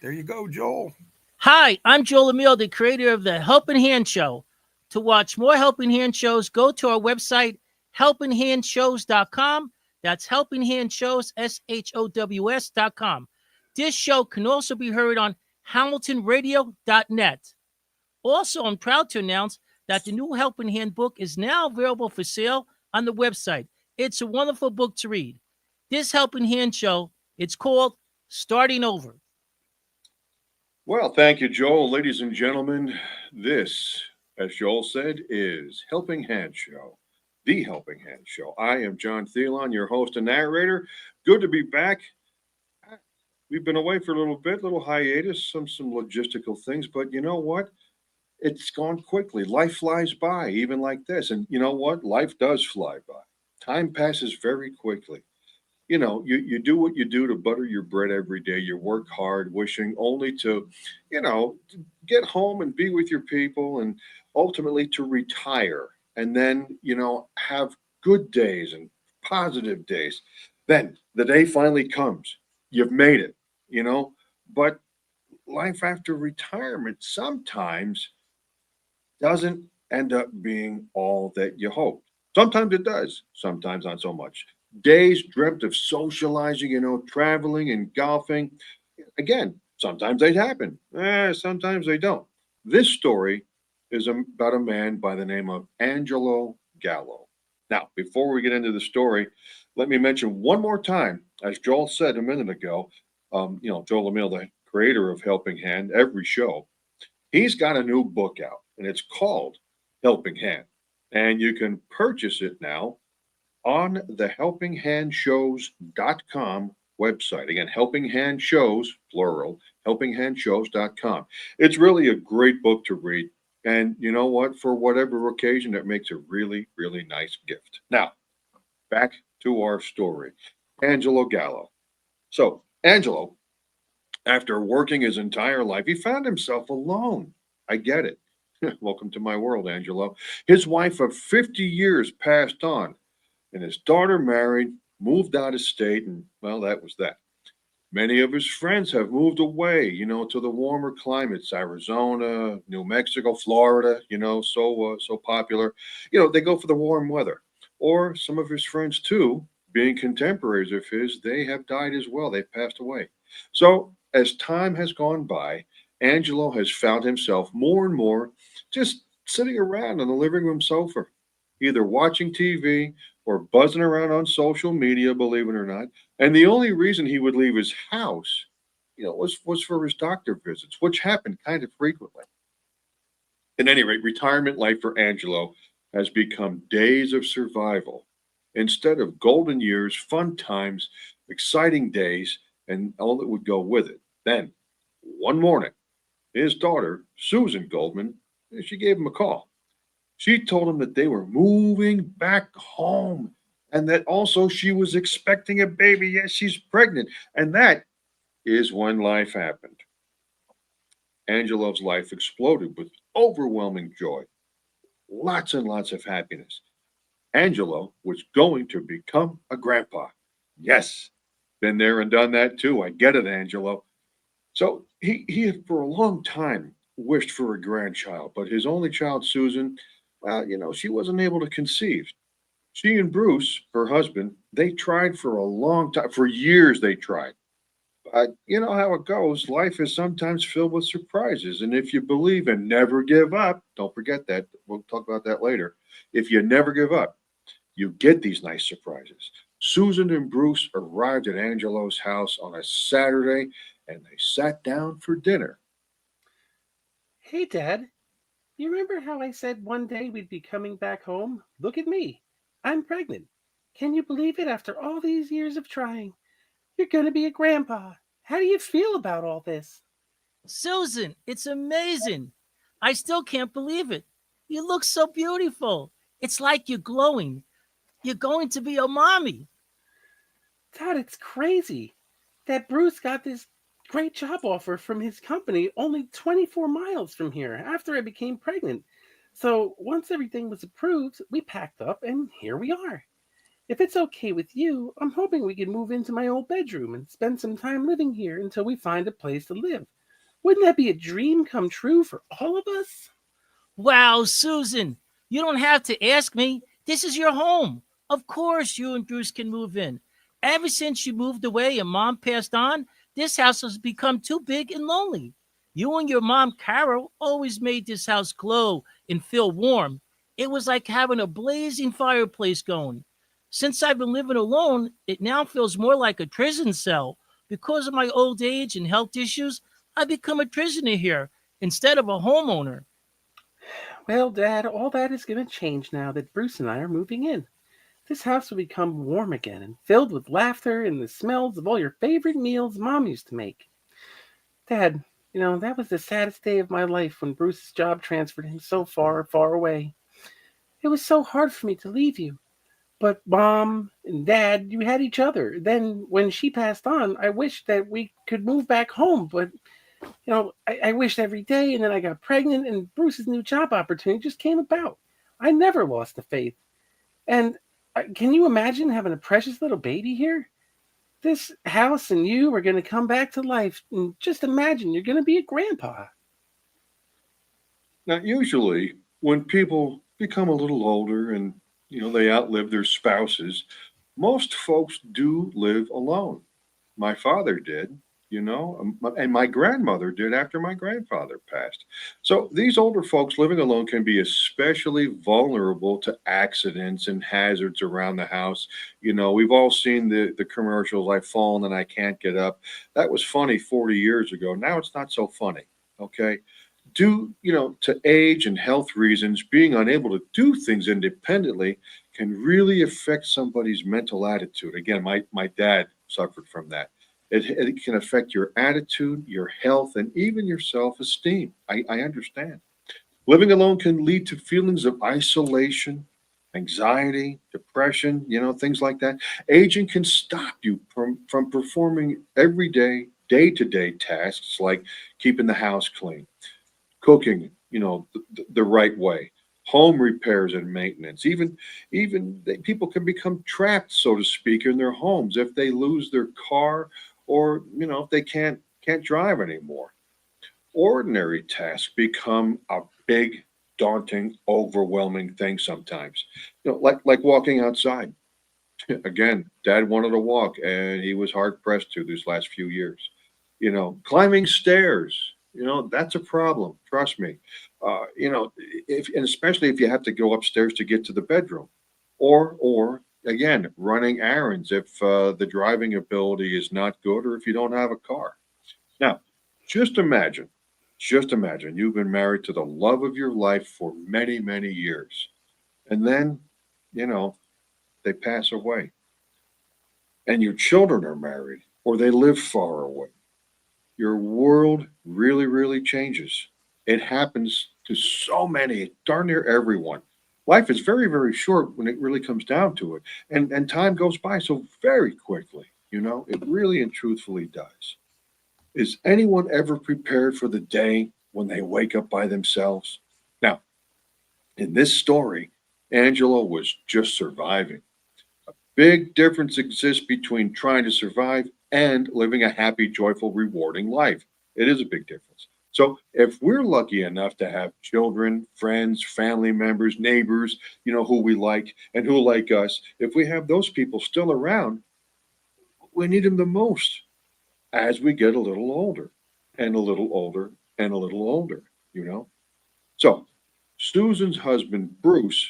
There you go, Joel. Hi, I'm Joel Emile, the creator of the Helping Hand Show. To watch more Helping Hand shows, go to our website, helpinghandshows.com. That's Helping Hand Shows, SHOWS.com. This show can also be heard on hamiltonradio.net. Also, I'm proud to announce that the new Helping Hand book is now available for sale on the website. It's a wonderful book to read. This Helping Hand show, it's called Starting Over. Well, thank you, Joel. Ladies and gentlemen, this, as Joel said, is Helping Hand Show, the Helping Hand Show. I am John Thielon, your host and narrator. Good to be back. We've been away for a little bit, little hiatus, some logistical things, but you know what? It's gone quickly. Life flies by, even like this. And you know what? Life does fly by. Time passes very quickly. You do what you do to butter your bread every day. You work hard, wishing only to, get home and be with your people and ultimately to retire and then, have good days and positive days. Then the day finally comes. You've made it, you know, but life after retirement sometimes doesn't end up being all that you hoped. Sometimes it does, sometimes not so much. Days dreamt of socializing, traveling and golfing. Again, sometimes they happen, sometimes they don't. This story is about a man by the name of Angelo Gallo. Now, before we get into the story, let me mention one more time, as Joel said a minute ago, Joel Emile, the creator of Helping Hand, every show, he's got a new book out, and it's called Helping Hand. And you can purchase it now on the helpinghandshows.com website. Again, Helping Hand Shows, plural, helpinghandshows.com. It's really a great book to read. And you know what? For whatever occasion, it makes a really, really nice gift. Now, back to our story. Angelo Gallo. So, Angelo, after working his entire life, he found himself alone. I get it. Welcome to my world, Angelo. His wife of 50 years passed on, and his daughter married, moved out of state, and well, that was that. Many of his friends have moved away, to the warmer climates, Arizona, New Mexico, Florida, so popular. They go for the warm weather. Or some of his friends too, being contemporaries of his, they have died as well. They've passed away. So as time has gone by, Angelo has found himself more and more just sitting around on the living room sofa, either watching TV or buzzing around on social media, believe it or not. And the only reason he would leave his house, was for his doctor visits, which happened kind of frequently. At any rate, retirement life for Angelo has become days of survival instead of golden years, fun times, exciting days, and all that would go with it. Then, one morning, his daughter, Susan Goldman, she gave him a call. She told him that they were moving back home and that also she was expecting a baby. Yes, she's pregnant. And that is when life happened. Angelo's life exploded with overwhelming joy, lots and lots of happiness. Angelo was going to become a grandpa. Yes, been there and done that too. I get it, Angelo. So he had for a long time wished for a grandchild, but his only child, Susan, well, she wasn't able to conceive. She and Bruce, her husband, they tried for a long time. For years, they tried. But you know how it goes. Life is sometimes filled with surprises. And if you believe and never give up, don't forget that. We'll talk about that later. If you never give up, you get these nice surprises. Susan and Bruce arrived at Angelo's house on a Saturday and they sat down for dinner. Hey, Dad, you remember how I said one day we'd be coming back home? Look at me. I'm pregnant. Can you believe it after all these years of trying? You're going to be a grandpa. How do you feel about all this? Susan, it's amazing. I still can't believe it. You look so beautiful. It's like you're glowing. You're going to be a mommy. Dad, it's crazy that Bruce got this great job offer from his company only 24 miles from here after I became pregnant. So once everything was approved, we packed up and here we are. If it's okay with you, I'm hoping we can move into my old bedroom and spend some time living here until we find a place to live. Wouldn't that be a dream come true for all of us? Wow, Susan, you don't have to ask me. This is your home. Of course, you and Bruce can move in. Ever since you moved away and mom passed on, this house has become too big and lonely. You and your mom, Carol, always made this house glow and feel warm. It was like having a blazing fireplace going. Since I've been living alone, it now feels more like a prison cell. Because of my old age and health issues, I've become a prisoner here instead of a homeowner. Well, Dad, all that is going to change now that Bruce and I are moving in. This house will become warm again and filled with laughter and the smells of all your favorite meals Mom used to make. Dad, that was the saddest day of my life when Bruce's job transferred him so far, far away. It was so hard for me to leave you. But Mom and Dad, you had each other. Then when she passed on, I wished that we could move back home. But, I wished every day, and then I got pregnant, and Bruce's new job opportunity just came about. I never lost the faith. And can you imagine having a precious little baby here? This house and you are going to come back to life. And just imagine you're going to be a grandpa. Now, usually when people become a little older and they outlive their spouses, most folks do live alone. My father did, and my grandmother did after my grandfather passed. So these older folks living alone can be especially vulnerable to accidents and hazards around the house. We've all seen the commercials, I've fallen and I can't get up. That was funny 40 years ago. Now it's not so funny. Okay. Due, to age and health reasons, being unable to do things independently can really affect somebody's mental attitude. Again, my dad suffered from that. It can affect your attitude, your health, and even your self esteem. I understand. Living alone can lead to feelings of isolation, anxiety, depression, things like that. Aging can stop you from performing everyday, day to day tasks like keeping the house clean, cooking, the right way, home repairs and maintenance. People can become trapped, so to speak, in their homes if they lose their car or if they can't drive anymore. Ordinary tasks become a big, daunting, overwhelming thing sometimes. Like walking outside. Again, Dad wanted to walk, and he was hard pressed to these last few years. Climbing stairs. That's a problem. Trust me. If and especially if you have to go upstairs to get to the bedroom, or again, running errands if the driving ability is not good, or if you don't have a car. Now, just imagine, just imagine you've been married to the love of your life for many, many years, and then, you know, they pass away, and your children are married, or they live far away. Your world really, really changes. It happens to so many, darn near everyone. Life is very, very short when it really comes down to it. And time goes by so very quickly, it really and truthfully does. Is anyone ever prepared for the day when they wake up by themselves? Now, in this story, Angela was just surviving. Big difference exists between trying to survive and living a happy, joyful, rewarding life. It is a big difference. So, if we're lucky enough to have children, friends, family members, neighbors, who we like and who like us, if we have those people still around, we need them the most as we get a little older and a little older and a little older. So, Susan's husband, Bruce,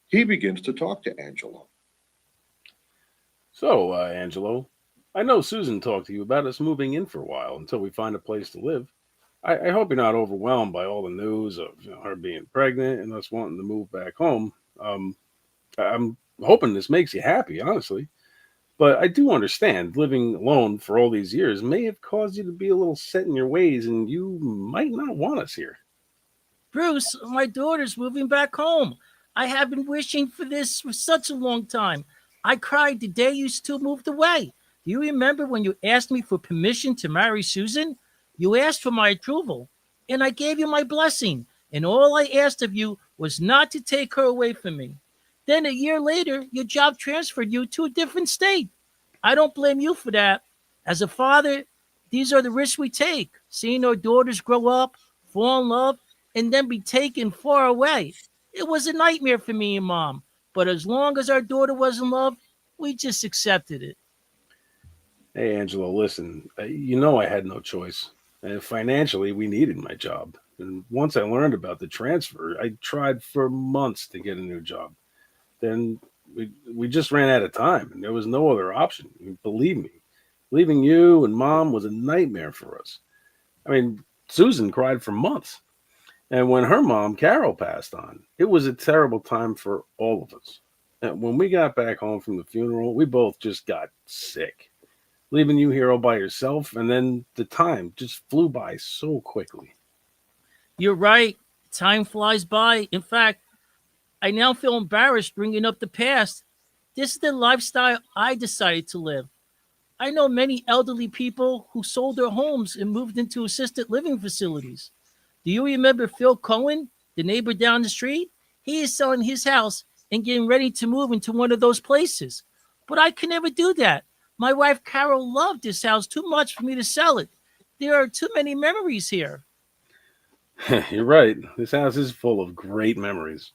he begins to talk to Angela. So, Angelo, I know Susan talked to you about us moving in for a while until we find a place to live. I hope you're not overwhelmed by all the news of her being pregnant and us wanting to move back home. Um, I'm hoping this makes you happy, honestly. But I do understand living alone for all these years may have caused you to be a little set in your ways, and you might not want us here. Bruce, my daughter's moving back home. I have been wishing for this for such a long time. I cried the day you two moved away. Do you remember when you asked me for permission to marry Susan? You asked for my approval, and I gave you my blessing. And all I asked of you was not to take her away from me. Then a year later, your job transferred you to a different state. I don't blame you for that. As a father, these are the risks we take. Seeing our daughters grow up, fall in love, and then be taken far away. It was a nightmare for me and mom. But as long as our daughter was in love, we just accepted it. Hey, Angelo, listen, you know I had no choice. And financially, we needed my job. And once I learned about the transfer, I tried for months to get a new job. Then we just ran out of time, and there was no other option. I mean, believe me, leaving you and mom was a nightmare for us. I mean, Susan cried for months. And when her mom, Carol, passed on, it was a terrible time for all of us. And when we got back home from the funeral, we both just got sick, leaving you here all by yourself. And then the time just flew by so quickly. You're right. Time flies by. In fact, I now feel embarrassed bringing up the past. This is the lifestyle I decided to live. I know many elderly people who sold their homes and moved into assisted living facilities. Do you remember Phil Cohen, the neighbor down the street? He is selling his house and getting ready to move into one of those places. But I can never do that. My wife Carol loved this house too much for me to sell it. There are too many memories here. You're right. This house is full of great memories.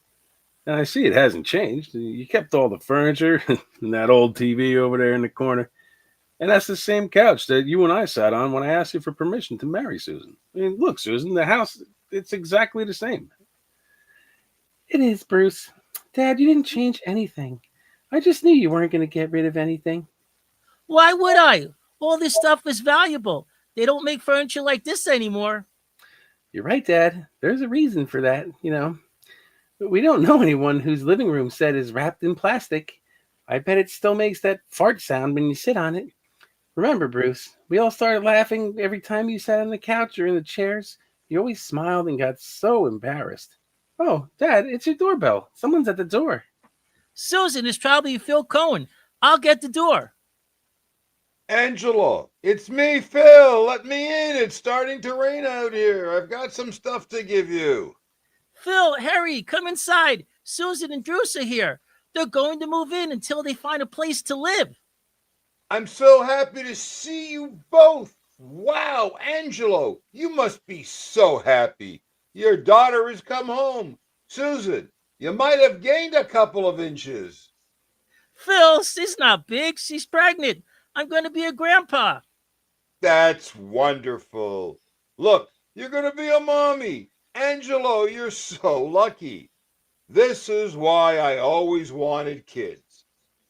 And I see it hasn't changed. You kept all the furniture and that old TV over there in the corner. And that's the same couch that you and I sat on when I asked you for permission to marry Susan. I mean, look, Susan, the house, it's exactly the same. It is, Bruce. Dad, you didn't change anything. I just knew you weren't going to get rid of anything. Why would I? All this stuff is valuable. They don't make furniture like this anymore. You're right, Dad. There's a reason for that, you know. But we don't know anyone whose living room set is wrapped in plastic. I bet it still makes that fart sound when you sit on it. Remember, Bruce, we all started laughing every time you sat on the couch or in the chairs. You always smiled and got so embarrassed. Oh, Dad, it's your doorbell. Someone's at the door. Susan is probably Phil Cohen. I'll get the door. Angela, it's me, Phil. Let me in. It's starting to rain out here. I've got some stuff to give you. Phil, Harry, come inside. Susan and Bruce are here. They're going to move in until they find a place to live. I'm so happy to see you both. Wow, Angelo, you must be so happy. Your daughter has come home. Susan, you might have gained a couple of inches. Phil, she's not big. She's pregnant. I'm going to be a grandpa. That's wonderful. Look, you're going to be a mommy. Angelo, you're so lucky. This is why I always wanted kids.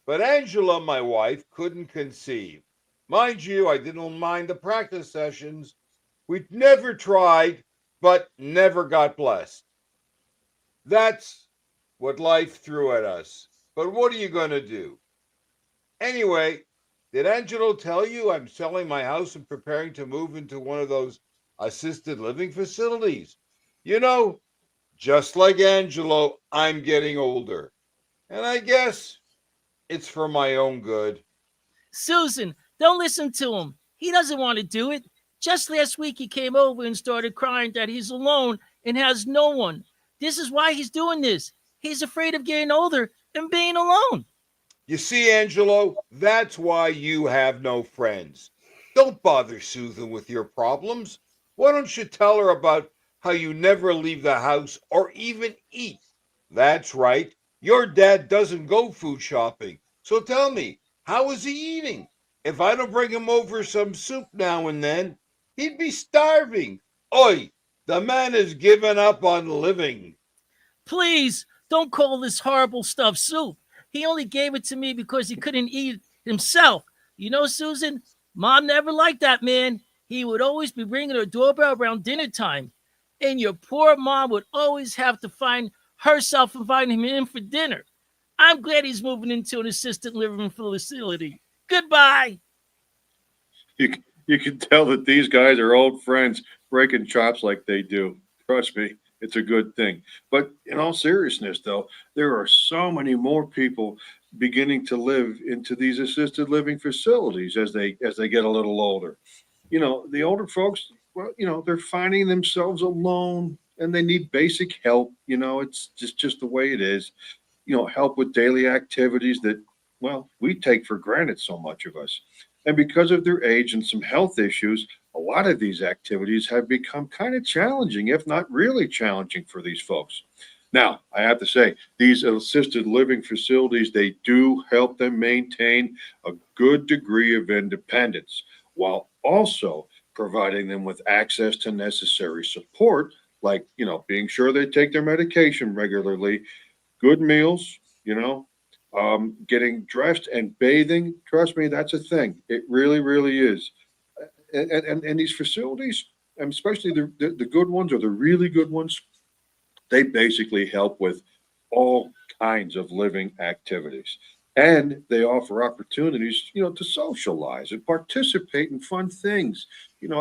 But Angela, my wife, couldn't conceive. Mind you, I didn't mind the practice sessions. We never tried, but never got blessed. That's what life threw at us. But what are you going to do? Anyway, did Angelo tell you I'm selling my house and preparing to move into one of those assisted living facilities? You know, just like Angelo, I'm getting older. And I guess it's for my own good. Susan, don't listen to him. He doesn't want to do it. Just last week, he came over and started crying that he's alone and has no one. This is why he's doing this. He's afraid of getting older and being alone. You see, Angelo, that's why you have no friends. Don't bother Susan with your problems. Why don't you tell her about how you never leave the house or even eat? That's right. Your dad doesn't go food shopping. So tell me, how is he eating? If I don't bring him over some soup now and then, he'd be starving. Oi, the man has given up on living. Please don't call this horrible stuff soup. He only gave it to me because he couldn't eat it himself. You know, Susan, Mom never liked that man. He would always be ringing her doorbell around dinner time. And your poor mom would always have to find herself inviting him in for dinner. I'm glad he's moving into an assisted living facility. Goodbye. You can tell that these guys are old friends breaking chops like they do. Trust me, it's a good thing. But in all seriousness, though, there are so many more people beginning to live into these assisted living facilities as they get a little older. You know, the older folks, well, they're finding themselves alone and they need basic help. It's just the way it is. help with daily activities that, well, we take for granted, so much of us. And because of their age and some health issues, a lot of these activities have become kind of challenging, if not really challenging for these folks. Now, I have to say, these assisted living facilities, they do help them maintain a good degree of independence while also providing them with access to necessary support, like, being sure they take their medication regularly, good meals, getting dressed and bathing. Trust me, that's a thing. It really, really is. And these facilities, and especially the good ones or the really good ones, they basically help with all kinds of living activities. And they offer opportunities, to socialize and participate in fun things,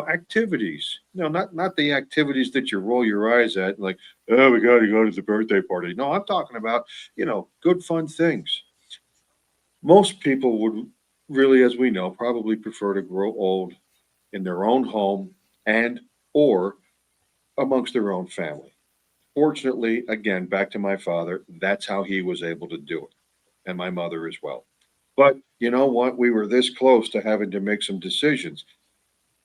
activities. Not the activities that you roll your eyes at, like, oh, we got to go to the birthday party. No, I'm talking about, good fun things. Most people would really, as we know, probably prefer to grow old in their own home and or amongst their own family. Fortunately, again, back to my father, that's how he was able to do it, and my mother as well. But you know what? We were this close to having to make some decisions.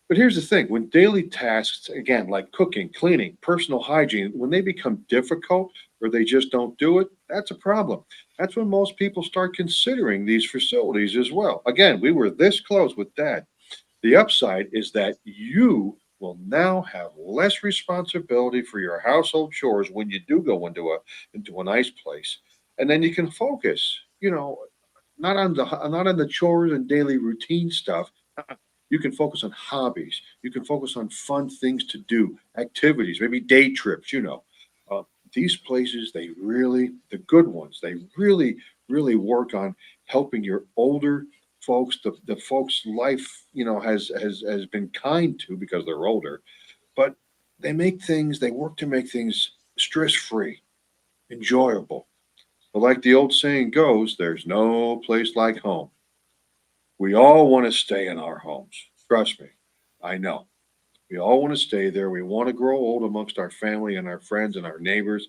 But here's the thing, when daily tasks, again, like cooking, cleaning, personal hygiene, when they become difficult or they just don't do it, that's a problem. That's when most people start considering these facilities as well. Again, we were this close with dad. The upside is that you will now have less responsibility for your household chores when you do go into a nice place. And then you can focus, not on the chores and daily routine stuff. You can focus on hobbies. You can focus on fun things to do, activities, maybe day trips. Uh, these places, the good ones, they really, really work on helping your older folks, the folks life, has been kind to because they're older, but they work to make things stress free, enjoyable. But like the old saying goes, there's no place like home. We all want to stay in our homes. Trust me, I know. We all want to stay there. We want to grow old amongst our family and our friends and our neighbors.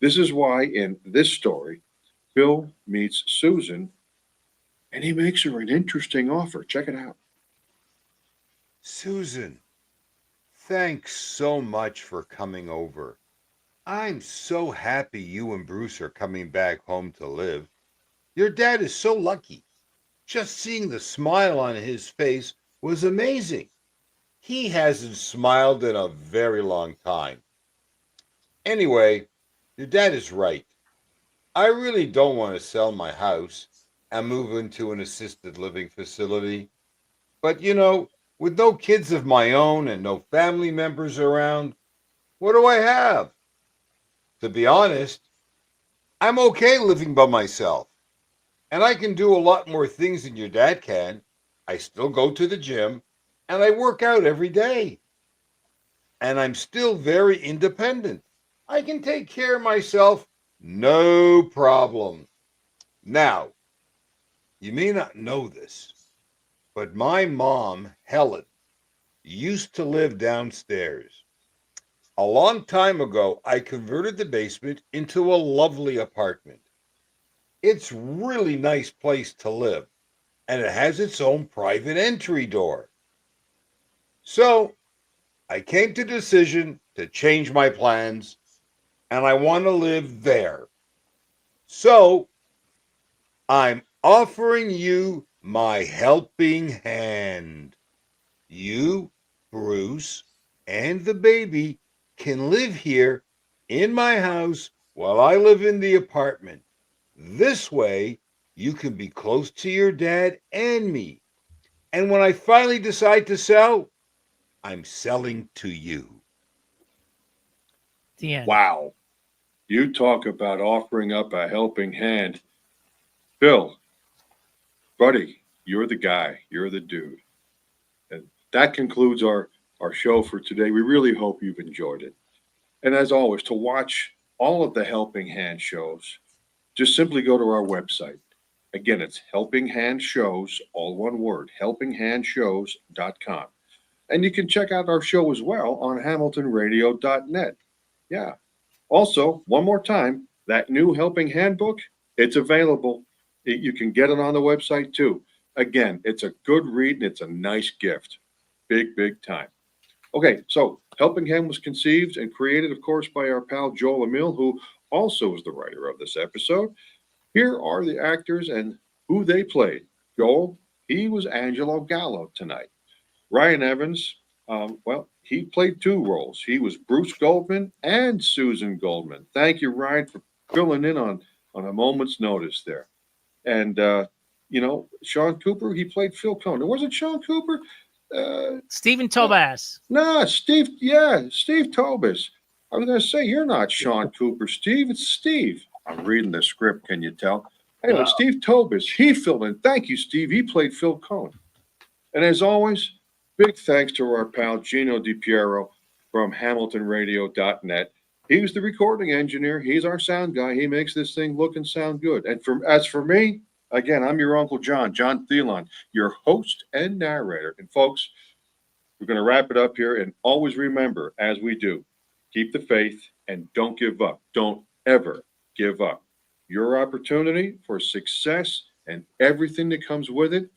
This is why in this story, Bill meets Susan and he makes her an interesting offer. Check it out. Susan, thanks so much for coming over. I'm so happy you and Bruce are coming back home to live. Your dad is so lucky. Just seeing the smile on his face was amazing. He hasn't smiled in a very long time. Anyway, your dad is right. I really don't want to sell my house and move into an assisted living facility. But with no kids of my own and no family members around, what do I have? To be honest, I'm okay living by myself. And I can do a lot more things than your dad can. I still go to the gym and I work out every day. And I'm still very independent. I can take care of myself, no problem. Now, you may not know this, but my mom, Helen, used to live downstairs. A long time ago, I converted the basement into a lovely apartment. It's really nice place to live, and it has its own private entry door. So, I came to the decision to change my plans, and I want to live there. So, I'm offering you my helping hand. You, Bruce, and the baby can live here in my house while I live in the apartment. This way, you can be close to your dad and me. And when I finally decide to sell, I'm selling to you. The end. Wow. You talk about offering up a helping hand. Bill, buddy, you're the guy. You're the dude. And that concludes our show for today. We really hope you've enjoyed it. And as always, to watch all of the Helping Hand shows, just simply go to our website. Again, it's Helping Hand Shows, all one word, helpinghandshows.com. And you can check out our show as well on hamiltonradio.net. Yeah. Also, one more time, that new Helping Hand book, It's available. You can get it on the website too. Again, it's a good read and it's a nice gift. Big, big time. Okay, so Helping Hand was conceived and created, of course, by our pal Joel Emil, who also is the writer of this episode. Here are the actors and who they played. Joel, he was Angelo Gallo tonight. Ryan Evans, well, he played two roles. He was Bruce Goldman and Susan Goldman. Thank you, Ryan, for filling in on a moment's notice there. And, Sean Cooper, he played Phil Cohn. It wasn't Sean Cooper. Stephen Tobas. No, Steve Tobis. I was going to say, you're not Sean Cooper, Steve. It's Steve. I'm reading the script, can you tell? Anyway, Steve Tobis, he filled in. Thank you, Steve. He played Phil Cohn. And as always, big thanks to our pal Gino DiPiero from HamiltonRadio.net. He's the recording engineer. He's our sound guy. He makes this thing look and sound good. And as for me, again, I'm your Uncle John Thielon, your host and narrator. And folks, we're going to wrap it up here. And always remember, as we do, keep the faith and don't give up. Don't ever give up. Your opportunity for success and everything that comes with it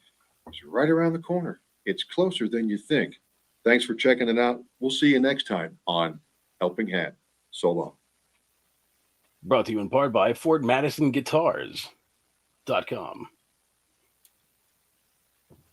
is right around the corner. It's closer than you think. Thanks for checking it out. We'll see you next time on Helping Hand. So long. Brought to you in part by FordMadisonGuitars.com.